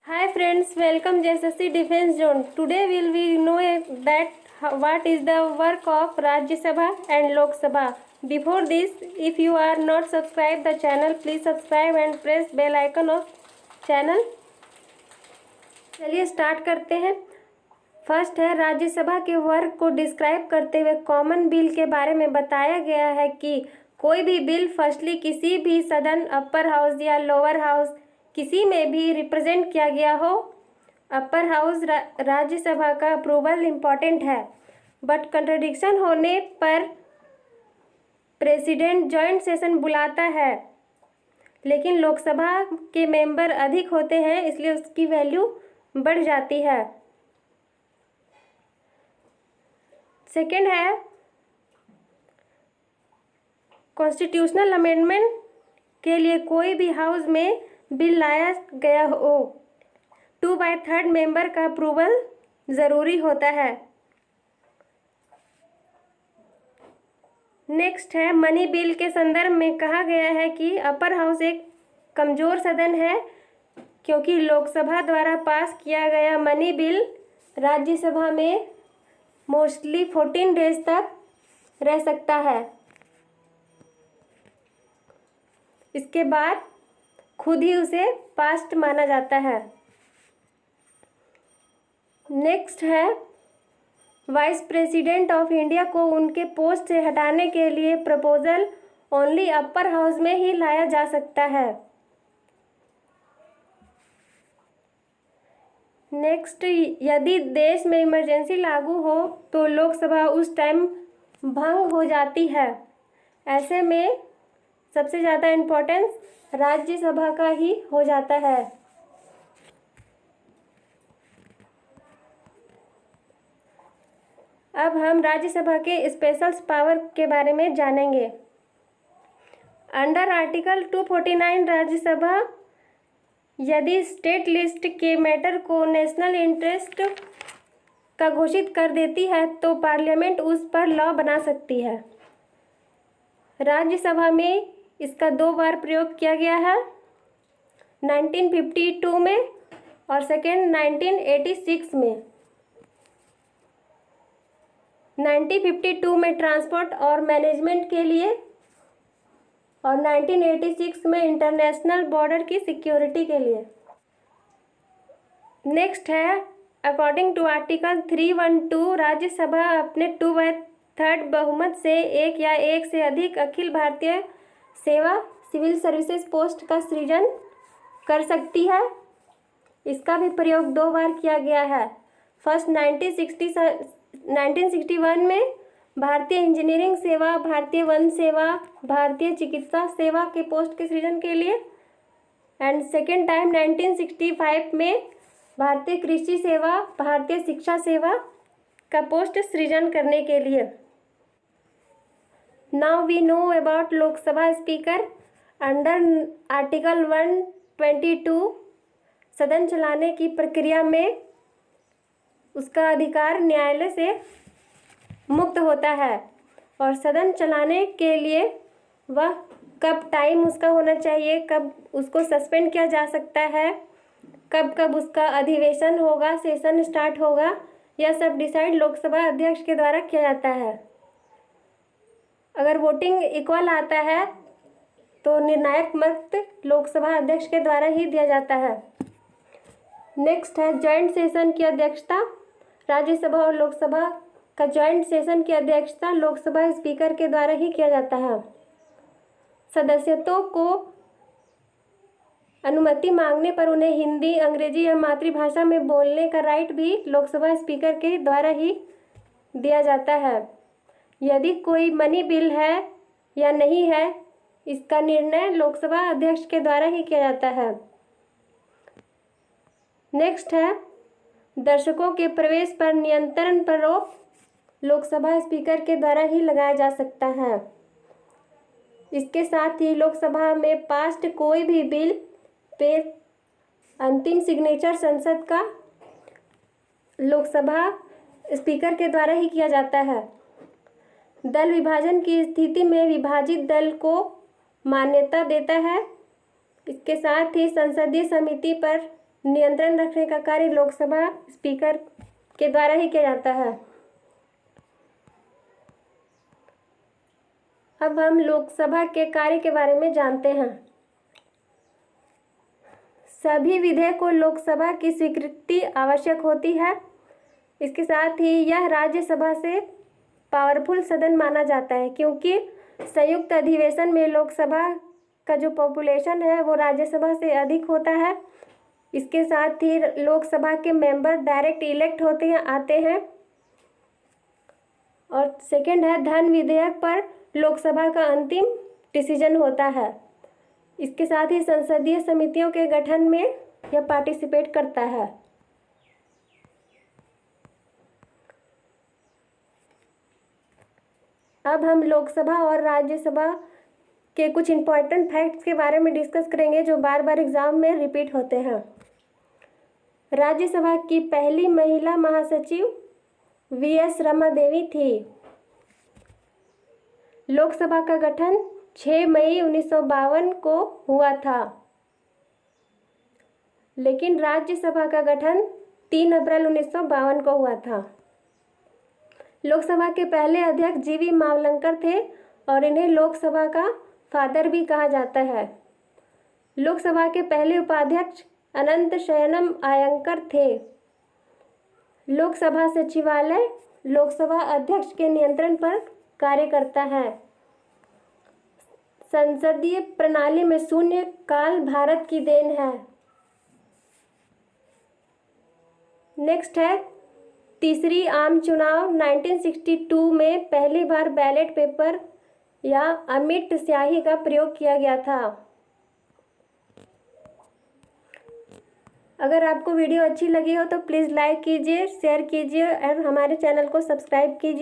Hi friends, welcome JSSC Defense Zone. Today we know what is the work of Rajya Sabha and Lok Sabha. Before this, if you are not subscribed the channel, please subscribe and press bell icon of channel. चलिए start करते हैं। First है, राज्यसभा के work को describe करते हुए common bill के बारे में बताया गया है कि कोई भी बिल फर्स्टली किसी भी सदन, अपर हाउस या लोअर हाउस किसी में भी रिप्रेजेंट किया गया हो, अपर हाउस राज्यसभा का अप्रूवल इम्पॉर्टेंट है, बट कंट्रडिक्शन होने पर प्रेसिडेंट जॉइंट सेशन बुलाता है, लेकिन लोकसभा के मेंबर अधिक होते हैं इसलिए उसकी वैल्यू बढ़ जाती है। सेकेंड है, कॉन्स्टिट्यूशनल अमेंडमेंट के लिए कोई भी हाउस में बिल लाया गया हो 2/3 मेंबर का अप्रूवल ज़रूरी होता है। नेक्स्ट है, मनी बिल के संदर्भ में कहा गया है कि अपर हाउस एक कमज़ोर सदन है क्योंकि लोकसभा द्वारा पास किया गया मनी बिल राज्यसभा में मोस्टली 14 डेज तक रह सकता है, इसके बाद खुद ही उसे पास्ट माना जाता है। नेक्स्ट है, वाइस प्रेसिडेंट ऑफ इंडिया को उनके पोस्ट से हटाने के लिए प्रपोजल ओनली अपर हाउस में ही लाया जा सकता है। नेक्स्ट, यदि देश में इमरजेंसी लागू हो तो लोकसभा उस टाइम भंग हो जाती है। ऐसे में सबसे ज़्यादा इम्पोर्टेंस राज्यसभा का ही हो जाता है। अब हम राज्यसभा के स्पेशल पावर के बारे में जानेंगे। अंडर आर्टिकल 249 राज्यसभा यदि स्टेट लिस्ट के मैटर को नेशनल इंटरेस्ट का घोषित कर देती है तो पार्लियामेंट उस पर लॉ बना सकती है। राज्यसभा में इसका 2 बार प्रयोग किया गया है, 1952 में और सेकेंड 1986 में। 1952 में ट्रांसपोर्ट और मैनेजमेंट के लिए और 1986 में इंटरनेशनल बॉर्डर की सिक्योरिटी के लिए। नेक्स्ट है, अकॉर्डिंग टू आर्टिकल 312 राज्यसभा अपने 2/3 बहुमत से एक या एक से अधिक अखिल भारतीय सेवा सिविल सर्विसेज पोस्ट का सृजन कर सकती है। इसका भी प्रयोग 2 बार किया गया है। फर्स्ट 1961 में भारतीय इंजीनियरिंग सेवा, भारतीय वन सेवा, भारतीय चिकित्सा सेवा के पोस्ट के सृजन के लिए, एंड सेकेंड टाइम 1965 में भारतीय कृषि सेवा, भारतीय शिक्षा सेवा का पोस्ट सृजन करने के लिए। Now we know about लोक सभा स्पीकर। अंडर आर्टिकल 122 सदन चलाने की प्रक्रिया में उसका अधिकार न्यायालय से मुक्त होता है और सदन चलाने के लिए वह कब टाइम उसका होना चाहिए, कब उसको सस्पेंड किया जा सकता है, कब कब उसका अधिवेशन होगा, सेशन स्टार्ट होगा, यह सब डिसाइड लोकसभा अध्यक्ष के द्वारा किया जाता है। अगर वोटिंग इक्वल आता है तो निर्णायक मत लोकसभा अध्यक्ष के द्वारा ही दिया जाता है। नेक्स्ट है, जॉइंट सेशन की अध्यक्षता। राज्यसभा और लोकसभा का जॉइंट सेशन की अध्यक्षता लोकसभा स्पीकर के द्वारा ही किया जाता है। सदस्यों को अनुमति मांगने पर उन्हें हिंदी, अंग्रेजी या मातृभाषा में बोलने का राइट भी लोकसभा स्पीकर के द्वारा ही दिया जाता है। यदि कोई मनी बिल है या नहीं है, इसका निर्णय लोकसभा अध्यक्ष के द्वारा ही किया जाता है। नेक्स्ट है, दर्शकों के प्रवेश पर नियंत्रण पर रोक लोकसभा स्पीकर के द्वारा ही लगाया जा सकता है। इसके साथ ही लोकसभा में पास्ड कोई भी बिल पे अंतिम सिग्नेचर संसद का लोकसभा स्पीकर के द्वारा ही किया जाता है। दल विभाजन की स्थिति में विभाजित दल को मान्यता देता है। इसके साथ ही संसदीय समिति पर नियंत्रण रखने का कार्य लोकसभा स्पीकर के द्वारा ही किया जाता है। अब हम लोकसभा के कार्य के बारे में जानते हैं। सभी विधेयक को लोकसभा की स्वीकृति आवश्यक होती है। इसके साथ ही यह राज्यसभा से पावरफुल सदन माना जाता है, क्योंकि संयुक्त अधिवेशन में लोकसभा का जो पॉपुलेशन है वो राज्यसभा से अधिक होता है। इसके साथ ही लोकसभा के मेंबर डायरेक्ट इलेक्ट आते हैं। और सेकंड है, धन विधेयक पर लोकसभा का अंतिम डिसीजन होता है। इसके साथ ही संसदीय समितियों के गठन में यह पार्टिसिपेट करता है। अब हम लोकसभा और राज्यसभा के कुछ इम्पॉर्टेंट फैक्ट्स के बारे में डिस्कस करेंगे जो बार बार एग्जाम में रिपीट होते हैं। राज्यसभा की पहली महिला महासचिव वीएस रमा देवी थी। लोकसभा का गठन 6 मई 1952 को हुआ था, लेकिन राज्यसभा का गठन 3 अप्रैल 1952 को हुआ था। लोकसभा के पहले अध्यक्ष जीवी मावलंकर थे और इन्हें लोकसभा का फादर भी कहा जाता है। लोकसभा के पहले उपाध्यक्ष अनंत शयनम अयंकर थे। लोकसभा सचिवालय लोकसभा अध्यक्ष के नियंत्रण पर कार्य करता है। संसदीय प्रणाली में शून्य काल भारत की देन है। नेक्स्ट है, तीसरी आम चुनाव 1962 में पहली बार बैलेट पेपर या अमिट स्याही का प्रयोग किया गया था। अगर आपको वीडियो अच्छी लगी हो तो प्लीज़ लाइक कीजिए, शेयर कीजिए और हमारे चैनल को सब्सक्राइब कीजिए।